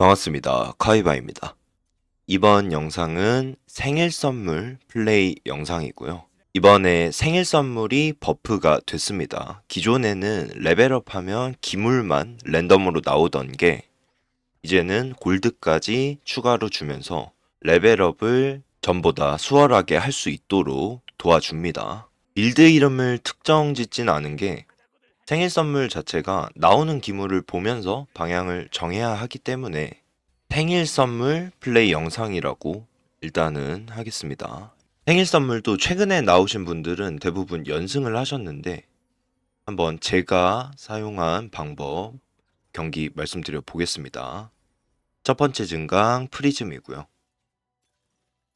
반갑습니다. 카이바입니다. 이번 영상은 생일 선물 플레이 영상이고요. 이번에 생일 선물이 버프가 됐습니다. 기존에는 레벨업 하면 기물만 랜덤으로 나오던 게 이제는 골드까지 추가로 주면서 레벨업을 전보다 수월하게 할 수 있도록 도와줍니다. 빌드 이름을 특정 짓진 않은 게 생일 선물 자체가 나오는 기물을 보면서 방향을 정해야 하기 때문에 생일 선물 플레이 영상이라고 일단은 하겠습니다. 생일 선물도 최근에 나오신 분들은 대부분 연승을 하셨는데 한번 제가 사용한 방법 경기 말씀드려 보겠습니다. 첫 번째 증강 프리즘이고요.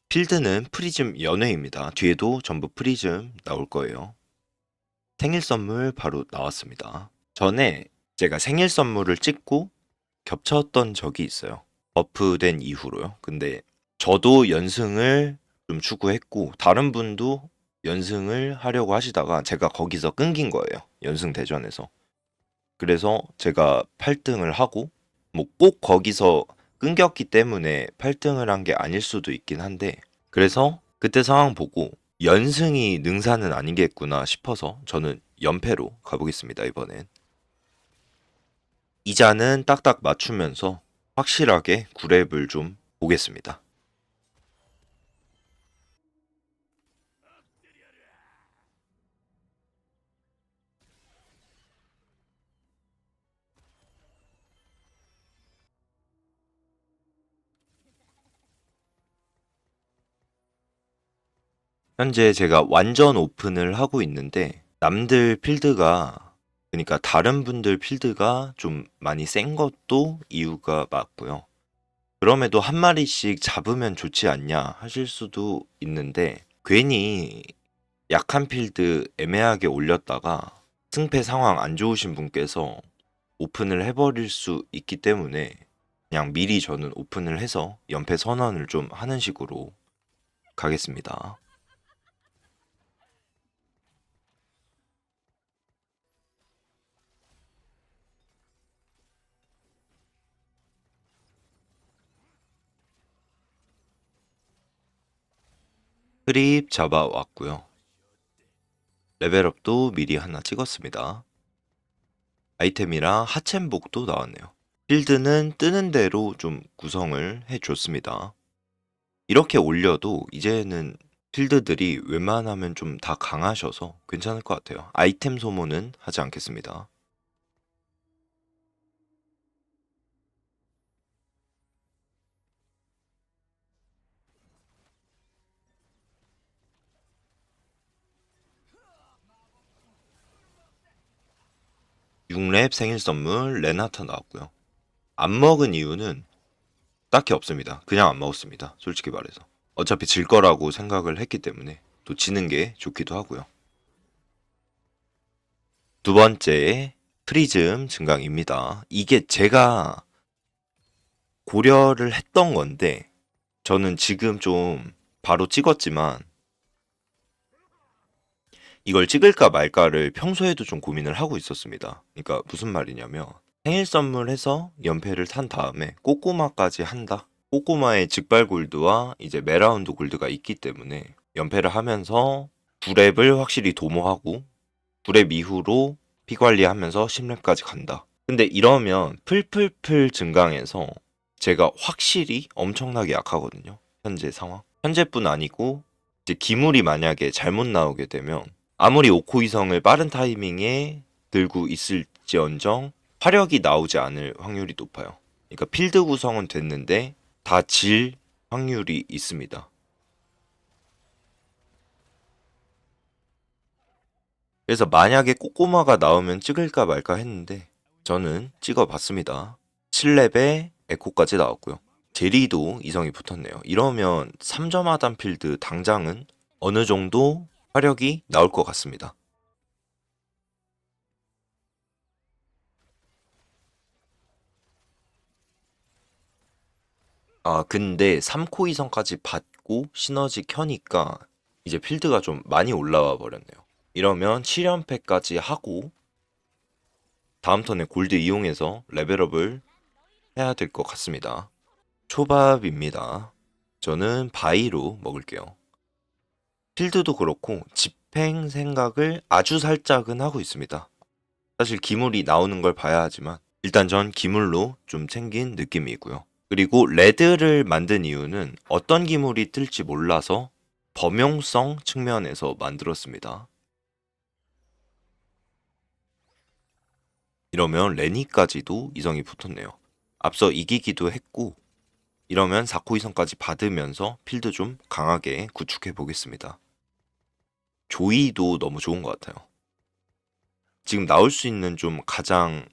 필드는 프리즘 연회입니다. 뒤에도 전부 프리즘 나올 거예요. 생일 선물 바로 나왔습니다. 전에 제가 생일 선물을 찍고 겹쳤던 적이 있어요. 버프된 이후로요. 근데 저도 연승을 좀 추구했고 다른 분도 연승을 하려고 하시다가 제가 거기서 끊긴 거예요. 연승 대전에서. 그래서 제가 8등을 하고 뭐 꼭 거기서 끊겼기 때문에 8등을 한 게 아닐 수도 있긴 한데 그래서 그때 상황 보고 연승이 능사는 아니겠구나 싶어서 저는 연패로 가보겠습니다. 이번엔. 이자는 딱딱 맞추면서 확실하게 9랩을 좀 보겠습니다. 현재 제가 완전 오픈을 하고 있는데 남들 필드가 그러니까 다른 분들 필드가 좀 많이 센 것도 이유가 맞고요. 그럼에도 한 마리씩 잡으면 좋지 않냐 하실 수도 있는데 괜히 약한 필드 애매하게 올렸다가 승패 상황 안 좋으신 분께서 오픈을 해버릴 수 있기 때문에 그냥 미리 저는 오픈을 해서 연패 선언을 좀 하는 식으로 가겠습니다. 크립 잡아왔고요. 레벨업도 미리 하나 찍었습니다. 아이템이랑 하쳔복도 나왔네요. 필드는 뜨는 대로 좀 구성을 해줬습니다. 이렇게 올려도 이제는 필드들이 웬만하면 좀 다 강하셔서 괜찮을 것 같아요. 아이템 소모는 하지 않겠습니다. 6렙 생일 선물 레나타 나왔고요. 안 먹은 이유는 딱히 없습니다. 그냥 안 먹었습니다. 솔직히 말해서. 어차피 질 거라고 생각을 했기 때문에 또 지는 게 좋기도 하고요. 두 번째 프리즘 증강입니다. 이게 제가 고려를 했던 건데 저는 지금 좀 바로 찍었지만 이걸 찍을까 말까를 평소에도 좀 고민을 하고 있었습니다. 그러니까 무슨 말이냐면 생일 선물해서 연패를 탄 다음에 꼬꼬마까지 한다. 꼬꼬마의 즉발 골드와 이제 메라운드 골드가 있기 때문에 연패를 하면서 9랩을 확실히 도모하고 9랩 이후로 피 관리하면서 10랩까지 간다. 근데 이러면 풀풀풀 증강해서 제가 확실히 엄청나게 약하거든요. 현재 상황. 현재뿐 아니고 이제 기물이 만약에 잘못 나오게 되면 아무리 오코이성을 빠른 타이밍에 들고 있을지언정 화력이 나오지 않을 확률이 높아요. 그러니까 필드 구성은 됐는데 다 질 확률이 있습니다. 그래서 만약에 꼬꼬마가 나오면 찍을까 말까 했는데 저는 찍어봤습니다. 7렙에 에코까지 나왔고요. 제리도 이성이 붙었네요. 이러면 3점 하단 필드 당장은 어느 정도 화력이 나올 것 같습니다. 아, 근데 3코 이성까지 받고 시너지 켜니까 이제 필드가 좀 많이 올라와 버렸네요. 이러면 7연패까지 하고 다음 턴에 골드 이용해서 레벨업을 해야 될 것 같습니다. 초밥입니다. 저는 바이로 먹을게요. 필드도 그렇고 집행 생각을 아주 살짝은 하고 있습니다. 사실 기물이 나오는 걸 봐야 하지만 일단 전 기물로 좀 챙긴 느낌이고요. 그리고 레드를 만든 이유는 어떤 기물이 뜰지 몰라서 범용성 측면에서 만들었습니다. 이러면 레니까지도 이성이 붙었네요. 앞서 이기기도 했고 이러면 4코 이성까지 받으면서 필드 좀 강하게 구축해 보겠습니다. 조이도 너무 좋은 것 같아요. 지금 나올 수 있는 좀 가장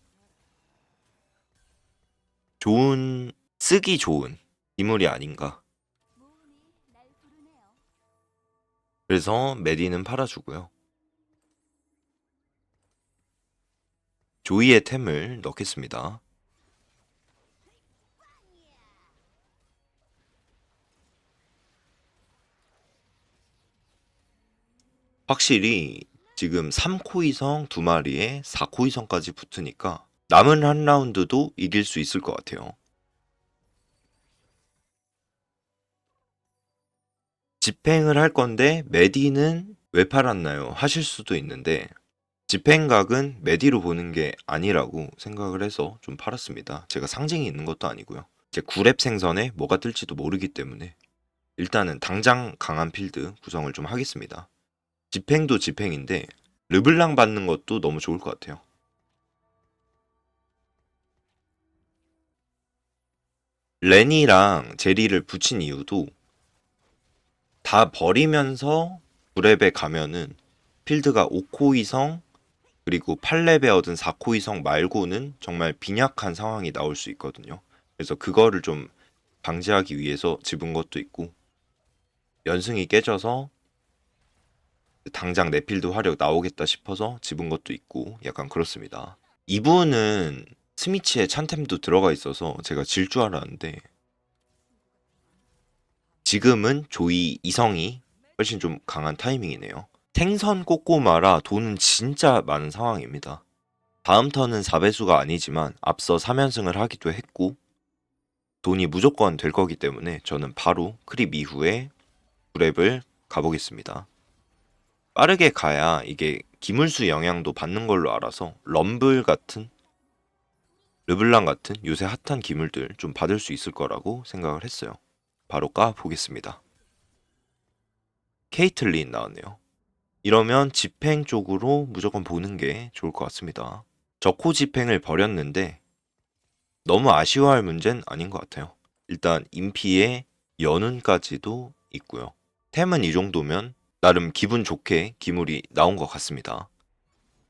쓰기 좋은 기물이 아닌가. 그래서 메디는 팔아주고요. 조이의 템을 넣겠습니다. 확실히 지금 3코 이성 2마리에 4코 이성까지 붙으니까 남은 한 라운드도 이길 수 있을 것 같아요. 집행을 할 건데 메디는 왜 팔았나요? 하실 수도 있는데 집행각은 메디로 보는 게 아니라고 생각을 해서 좀 팔았습니다. 제가 상징이 있는 것도 아니고요. 제 9렙 생선에 뭐가 뜰지도 모르기 때문에 일단은 당장 강한 필드 구성을 좀 하겠습니다. 집행도 집행인데 르블랑 받는 것도 너무 좋을 것 같아요. 레니랑 제리를 붙인 이유도 다 버리면서 9렙에 가면은 필드가 5코 이성 그리고 8렙에 얻은 4코 이성 말고는 정말 빈약한 상황이 나올 수 있거든요. 그래서 그거를 좀 방지하기 위해서 집은 것도 있고 연승이 깨져서 당장 내 필드 화력 나오겠다 싶어서 집은 것도 있고 약간 그렇습니다. 이분은 스미치에 찬템도 들어가 있어서 제가 질 줄 알았는데 지금은 조이 이성이 훨씬 좀 강한 타이밍이네요. 생선 꼬꼬마라 돈은 진짜 많은 상황입니다. 다음 턴은 4배수가 아니지만 앞서 3연승을 하기도 했고 돈이 무조건 될 거기 때문에 저는 바로 크립 이후에 9랩을 가보겠습니다. 빠르게 가야 이게 기물수 영향도 받는 걸로 알아서 럼블 같은 르블랑 같은 요새 핫한 기물들 좀 받을 수 있을 거라고 생각을 했어요. 바로 까보겠습니다. 케이틀린 나왔네요. 이러면 집행 쪽으로 무조건 보는 게 좋을 것 같습니다. 저코 집행을 버렸는데 너무 아쉬워할 문제는 아닌 것 같아요. 일단 인피에 연운까지도 있고요. 템은 이 정도면 나름 기분 좋게 기물이 나온 것 같습니다.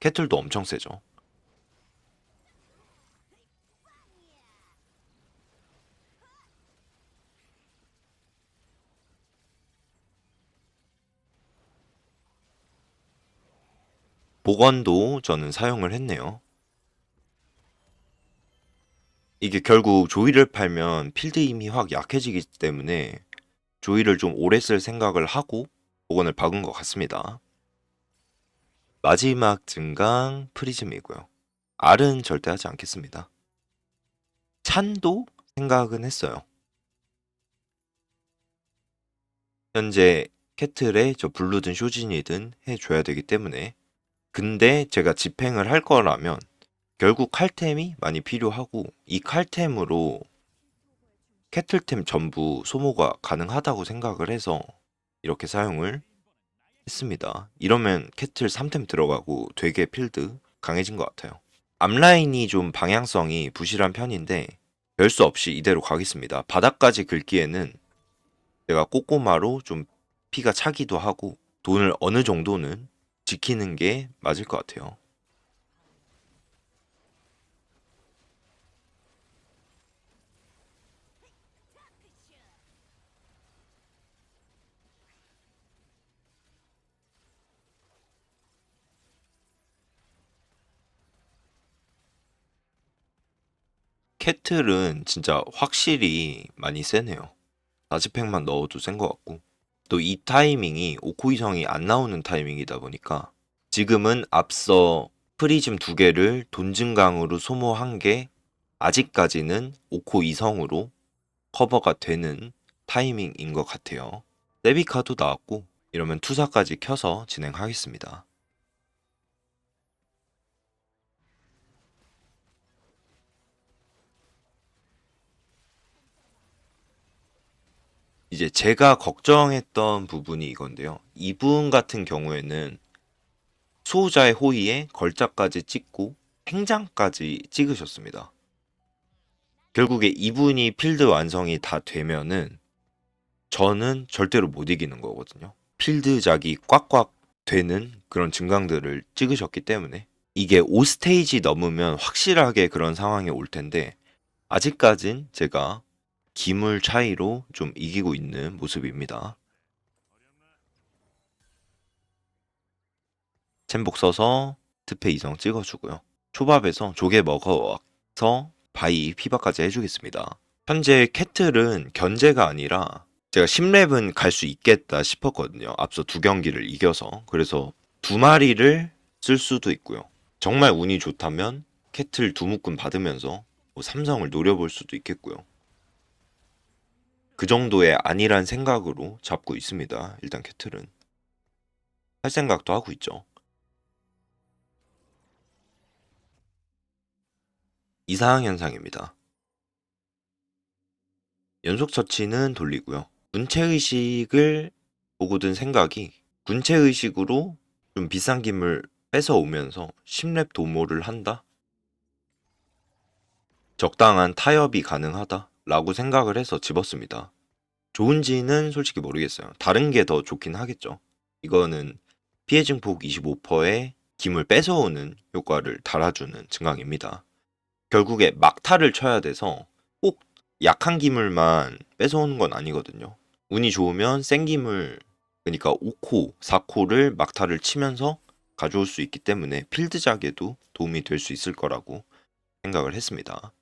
캐틀도 엄청 세죠. 복원도 저는 사용을 했네요. 이게 결국 조이를 팔면 필드 힘이 확 약해지기 때문에 조이를 좀 오래 쓸 생각을 하고 복원을 박은 것 같습니다. 마지막 증강 프리즘이고요. R은 절대 하지 않겠습니다. 찬도 생각은 했어요. 현재 캐틀에 저 블루든 쇼진이든 해줘야 되기 때문에 근데 제가 집행을 할 거라면 결국 칼템이 많이 필요하고 이 칼템으로 캐틀템 전부 소모가 가능하다고 생각을 해서 이렇게 사용을 했습니다. 이러면 캐틀 3템 들어가고 되게 필드 강해진 것 같아요. 앞라인이 좀 방향성이 부실한 편인데 별 수 없이 이대로 가겠습니다. 바닥까지 긁기에는 제가 꼬꼬마로 좀 피가 차기도 하고 돈을 어느 정도는 지키는 게 맞을 것 같아요. 캐틀은 진짜 확실히 많이 세네요. 4지팩만 넣어도 센 것 같고 또 이 타이밍이 오코이성이 안 나오는 타이밍이다 보니까 지금은 앞서 프리즘 2개를 돈 증강으로 소모한 게 아직까지는 5코 이성으로 커버가 되는 타이밍인 것 같아요. 세비카도 나왔고 이러면 투사까지 켜서 진행하겠습니다. 이제 제가 걱정했던 부분이 이건데요. 이분 같은 경우에는 수호자의 호의에 걸작까지 찍고 행장까지 찍으셨습니다. 결국에 이분이 필드 완성이 다 되면은 저는 절대로 못 이기는 거거든요. 필드작이 꽉꽉 되는 그런 증강들을 찍으셨기 때문에 이게 5스테이지 넘으면 확실하게 그런 상황이 올 텐데 아직까진 제가 기물 차이로 좀 이기고 있는 모습입니다. 챔복 써서 특패 이성 찍어주고요. 초밥에서 조개 먹어와서 바이 피바까지 해주겠습니다. 현재 캐틀은 견제가 아니라 제가 10렙은 갈 수 있겠다 싶었거든요. 앞서 두 경기를 이겨서. 그래서 두 마리를 쓸 수도 있고요. 정말 운이 좋다면 캐틀 두 묶음 받으면서 뭐 삼성을 노려볼 수도 있겠고요. 그 정도의 아니란 생각으로 잡고 있습니다. 일단 캐틀은. 할 생각도 하고 있죠. 이상 현상입니다. 연속 처치는 돌리고요. 군체의식을 보고 든 생각이 군체의식으로 좀 비싼 김을 뺏어오면서 10렙 도모를 한다? 적당한 타협이 가능하다? 라고 생각을 해서 집었습니다. 좋은지는 솔직히 모르겠어요. 다른 게 더 좋긴 하겠죠. 이거는 피해 증폭 25%의 김을 뺏어오는 효과를 달아주는 증강입니다. 결국에 막타를 쳐야 돼서 꼭 약한 기물만 뺏어오는 건 아니거든요. 운이 좋으면 센 기물, 그러니까 5코, 4코를 막타를 치면서 가져올 수 있기 때문에 필드작에도 도움이 될 수 있을 거라고 생각을 했습니다.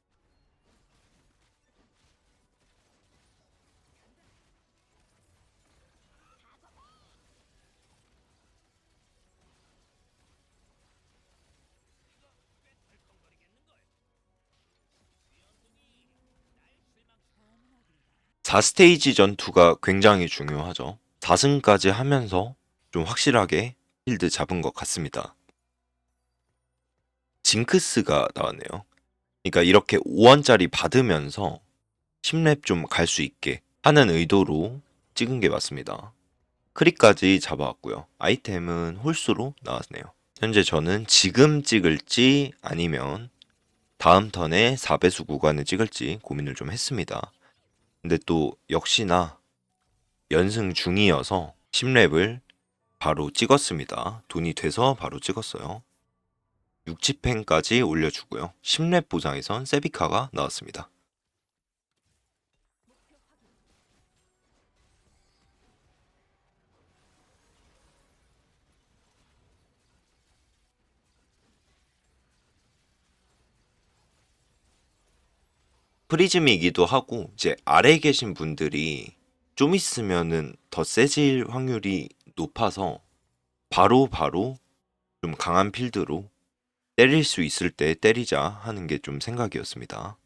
사 스테이지 전투가 굉장히 중요하죠. 4승까지 하면서 좀 확실하게 필드 잡은 것 같습니다. 징크스가 나왔네요. 그러니까 이렇게 5원짜리 받으면서 10렙 좀 갈 수 있게 하는 의도로 찍은 게 맞습니다. 크리까지 잡아왔고요. 아이템은 홀수로 나왔네요. 현재 저는 지금 찍을지 아니면 다음 턴에 4배수 구간을 찍을지 고민을 좀 했습니다. 근데 또 역시나 연승 중이어서 10렙을 바로 찍었습니다. 돈이 돼서 바로 찍었어요. 6지펜까지 올려주고요. 10렙 보상에선 세비카가 나왔습니다. 프리즘이기도 하고 이제 아래에 계신 분들이 좀 있으면은 더 세질 확률이 높아서 바로 좀 강한 필드로 때릴 수 있을 때 때리자 하는 게 좀 생각이었습니다.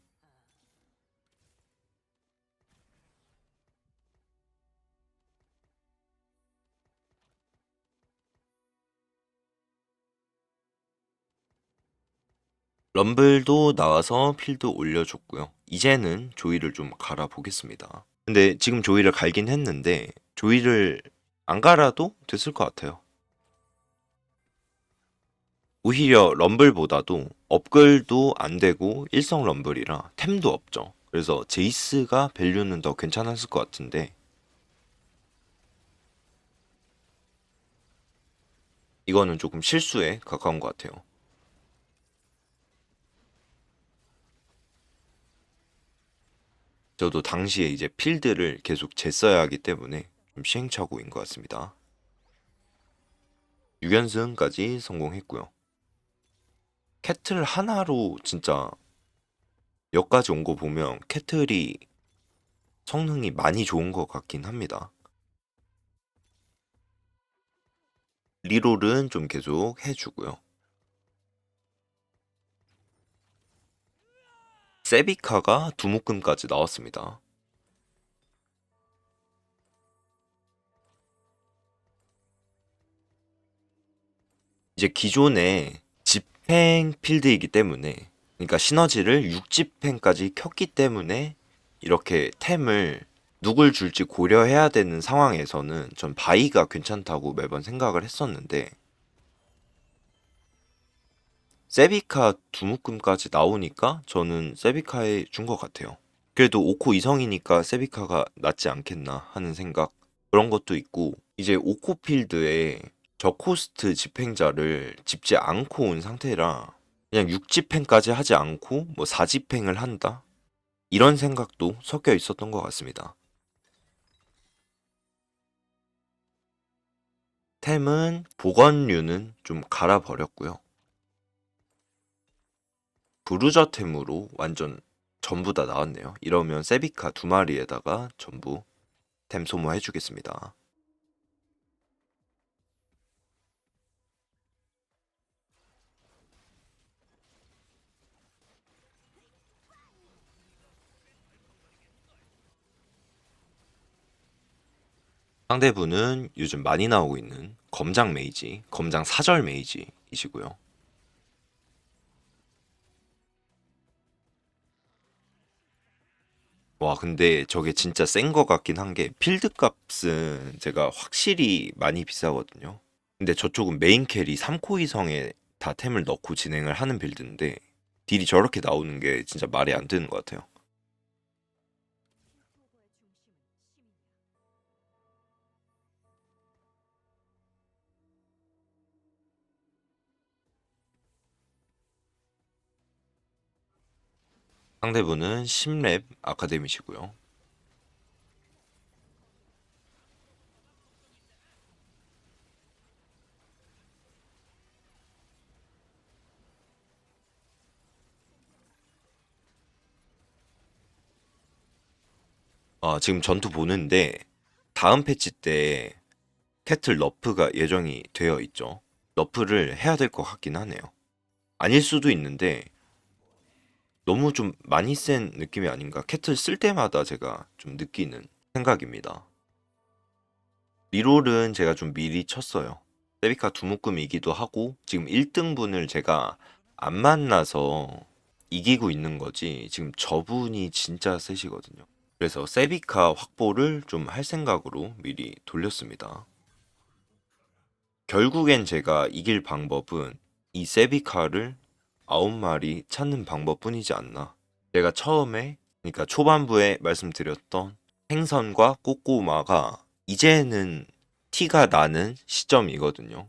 럼블도 나와서 필드 올려줬고요. 이제는 조이를 좀 갈아보겠습니다. 근데 지금 조이를 갈긴 했는데 조이를 안 갈아도 됐을 것 같아요. 오히려 럼블보다도 업글도 안 되고 일성 럼블이라 템도 없죠. 그래서 제이스가 밸류는 더 괜찮았을 것 같은데 이거는 조금 실수에 가까운 것 같아요. 저도 당시에 이제 필드를 계속 쟀어야 하기 때문에 좀 시행착오인 것 같습니다. 6연승까지 성공했고요. 캐틀 하나로 진짜 여기까지 온 거 보면 캐틀이 성능이 많이 좋은 것 같긴 합니다. 리롤은 좀 계속 해주고요. 세비카가 두 묶음까지 나왔습니다. 이제 기존의 집행 필드이기 때문에, 그러니까 시너지를 6집행까지 켰기 때문에 이렇게 템을 누굴 줄지 고려해야 되는 상황에서는 전 바이가 괜찮다고 매번 생각을 했었는데, 세비카 두 묶음까지 나오니까 저는 세비카에 준 것 같아요. 그래도 5코 이성이니까 세비카가 낫지 않겠나 하는 생각, 그런 것도 있고, 이제 5코 필드에 저코스트 집행자를 집지 않고 온 상태라 그냥 6집행까지 하지 않고 뭐 4집행을 한다? 이런 생각도 섞여 있었던 것 같습니다. 템은 복원류는 좀 갈아버렸고요. 브루저템으로 완전 전부 다 나왔네요. 이러면 세비카 두 마리에다가 전부 템 소모해 주겠습니다. 상대분은 요즘 많이 나오고 있는 검장 메이지, 검장 사절 메이지이시고요. 와, 근데 저게 진짜 센 거 같긴 한 게 필드 값은 제가 확실히 많이 비싸거든요. 근데 저쪽은 메인 캐리 3코 이성에 다 템을 넣고 진행을 하는 빌드인데 딜이 저렇게 나오는 게 진짜 말이 안 되는 것 같아요. 상대분은 10렙 아카데미시고요. 지금 전투 보는데 다음 패치 때 캐틀 너프가 예정이 되어 있죠. 너프를 해야 될 것 같긴 하네요. 아닐 수도 있는데 너무 좀 많이 센 느낌이 아닌가. 캐틀 쓸 때마다 제가 좀 느끼는 생각입니다. 리롤은 제가 좀 미리 쳤어요. 세비카 두 묶음이기도 하고 지금 1등분을 제가 안 만나서 이기고 있는 거지 지금 저분이 진짜 세시거든요. 그래서 세비카 확보를 좀 할 생각으로 미리 돌렸습니다. 결국엔 제가 이길 방법은 이 세비카를 9마리 찾는 방법뿐이지 않나. 제가 처음에, 그러니까 초반부에 말씀드렸던 행선과 꼬꼬마가 이제는 티가 나는 시점이거든요.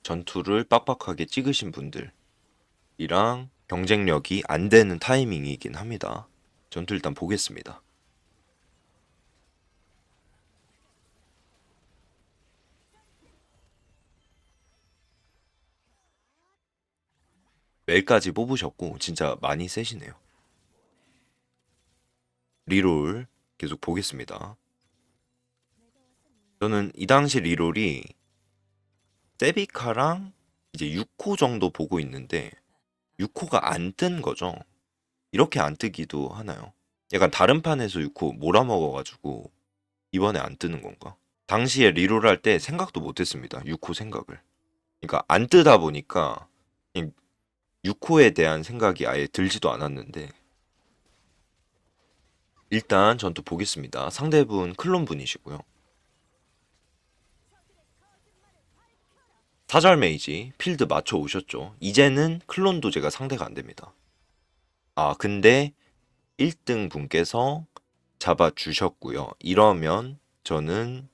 전투를 빡빡하게 찍으신 분들이랑 경쟁력이 안 되는 타이밍이긴 합니다. 전투 일단 보겠습니다. 멜까지 뽑으셨고 진짜 많이 세시네요. 리롤 계속 보겠습니다. 저는 이 당시 리롤이 세비카랑 이제 6코 정도 보고 있는데 6코가 안 뜬 거죠. 이렇게 안 뜨기도 하나요? 약간 다른 판에서 6코 몰아먹어가지고 이번에 안 뜨는 건가? 당시에 리롤 할 때 생각도 못했습니다. 6코 생각을. 그러니까 안 뜨다 보니까 6코에 대한 생각이 아예 들지도 않았는데 일단 전투 보겠습니다. 상대분 클론 분이시고요. 사절 메이지 필드 맞춰 오셨죠. 이제는 클론도 제가 상대가 안 됩니다. 근데 1등 분께서 잡아 주셨고요. 이러면 저는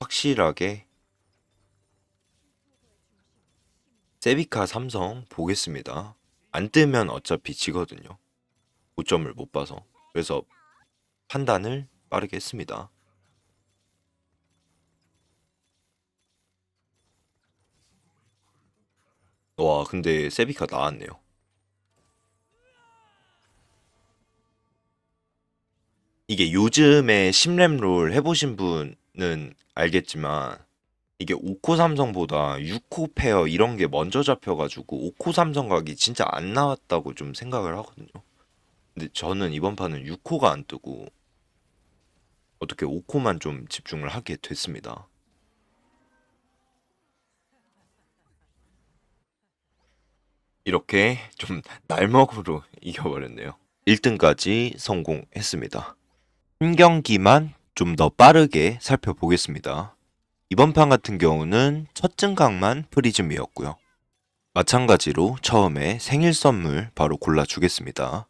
확실하게 세비카 삼성 보겠습니다. 안 뜨면 어차피 지거든요. 고점을 못 봐서. 그래서 판단을 빠르게 했습니다. 와, 근데 세비카 나왔네요. 이게 요즘에 심렘롤 해보신 분은 알겠지만 이게 5코 삼성보다 6코 페어 이런 게 먼저 잡혀가지고 5코 삼성 각이 진짜 안 나왔다고 좀 생각을 하거든요. 근데 저는 이번 판은 6코가 안 뜨고 어떻게 5코만 좀 집중을 하게 됐습니다. 이렇게 좀 날먹으로 이겨버렸네요. 1등까지 성공했습니다. 한 경기만 좀 더 빠르게 살펴보겠습니다. 이번 판 같은 경우는 첫 증강만 프리즘이었고요. 마찬가지로 처음에 생일 선물 바로 골라주겠습니다.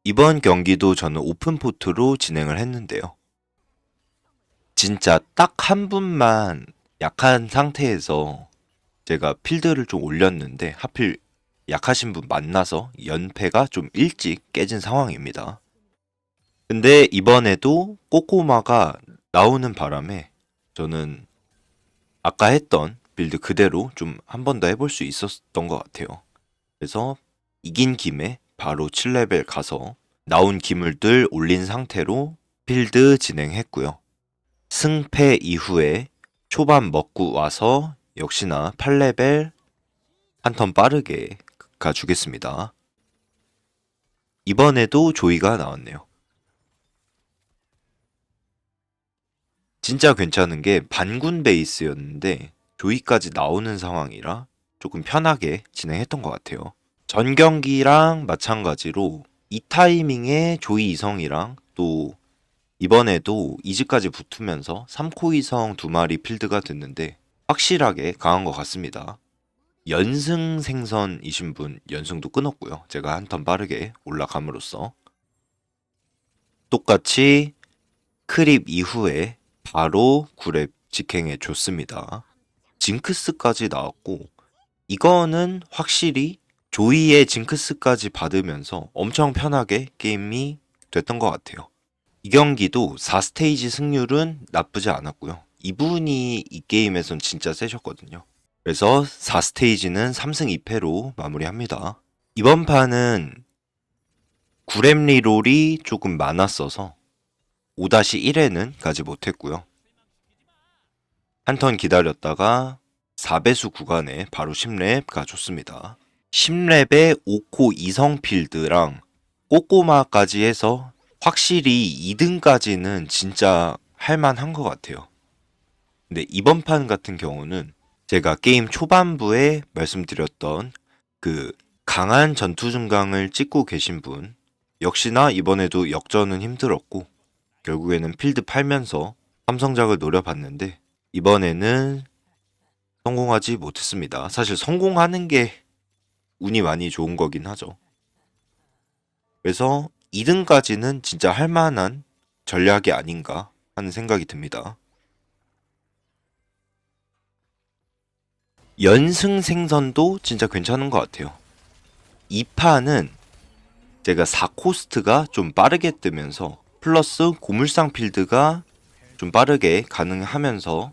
이번 경기도 저는 오픈포트로 진행을 했는데요. 진짜 딱 한 분만 약한 상태에서 제가 필드를 좀 올렸는데 하필 약하신 분 만나서 연패가 좀 일찍 깨진 상황입니다. 근데 이번에도 꼬꼬마가 나오는 바람에 저는 아까 했던 빌드 그대로 좀 한 번 더 해볼 수 있었던 것 같아요. 그래서 이긴 김에 바로 7레벨 가서 나온 기물들 올린 상태로 필드 진행했고요. 승패 이후에 초반 먹고 와서 역시나 8레벨 한 턴 빠르게 가주겠습니다. 이번에도 조이가 나왔네요. 진짜 괜찮은 게 반군 베이스였는데 조이까지 나오는 상황이라 조금 편하게 진행했던 것 같아요. 전 경기랑 마찬가지로 이 타이밍에 조이 이성이랑 또 이번에도 이즈까지 붙으면서 3코 이성 2마리 필드가 됐는데 확실하게 강한 것 같습니다. 연승 생선이신 분 연승도 끊었고요. 제가 한 턴 빠르게 올라감으로써 똑같이 크립 이후에 바로 9렙 직행해 줬습니다. 징크스까지 나왔고 이거는 확실히 조이의 징크스까지 받으면서 엄청 편하게 게임이 됐던 것 같아요. 이 경기도 4스테이지 승률은 나쁘지 않았고요. 이분이 이 게임에선 진짜 세셨거든요. 그래서 4스테이지는 3승 2패로 마무리합니다. 이번 판은 9렙 리롤이 조금 많았어서 5-1에는 가지 못했고요. 한 턴 기다렸다가 4배수 구간에 바로 10렙 가줬습니다. 10렙에 5코 이성필드랑 꼬꼬마까지 해서 확실히 2등까지는 진짜 할만한 것 같아요. 근데 이번 판 같은 경우는 제가 게임 초반부에 말씀드렸던 그 강한 전투 증강을 찍고 계신 분 역시나 이번에도 역전은 힘들었고 결국에는 필드 팔면서 삼성작을 노려봤는데 이번에는 성공하지 못했습니다. 사실 성공하는 게 운이 많이 좋은 거긴 하죠. 그래서 2등까지는 진짜 할만한 전략이 아닌가 하는 생각이 듭니다. 연승 생선도 진짜 괜찮은 것 같아요. 이 판은 제가 4코스트가 좀 빠르게 뜨면서 플러스 고물상 필드가 좀 빠르게 가능하면서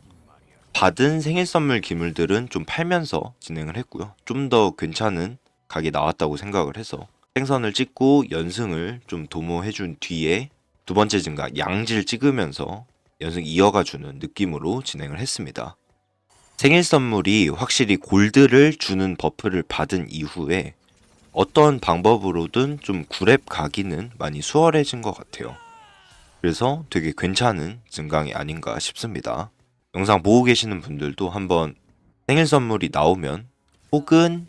받은 생일 선물 기물들은 좀 팔면서 진행을 했고요. 좀 더 괜찮은 각이 나왔다고 생각을 해서 생선을 찍고 연승을 좀 도모해준 뒤에 두 번째 증가 양질 찍으면서 연승 이어가주는 느낌으로 진행을 했습니다. 생일 선물이 확실히 골드를 주는 버프를 받은 이후에 어떤 방법으로든 좀 9렙 가기는 많이 수월해진 것 같아요. 그래서 되게 괜찮은 증강이 아닌가 싶습니다. 영상 보고 계시는 분들도 한번 생일 선물이 나오면 혹은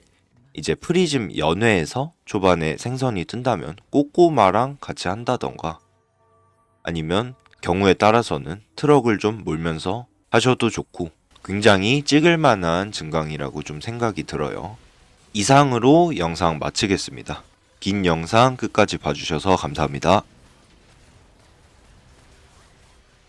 이제 프리즘 연회에서 초반에 생선이 뜬다면 꼬꼬마랑 같이 한다던가 아니면 경우에 따라서는 트럭을 좀 몰면서 하셔도 좋고 굉장히 찍을 만한 증강이라고 좀 생각이 들어요. 이상으로 영상 마치겠습니다. 긴 영상 끝까지 봐주셔서 감사합니다.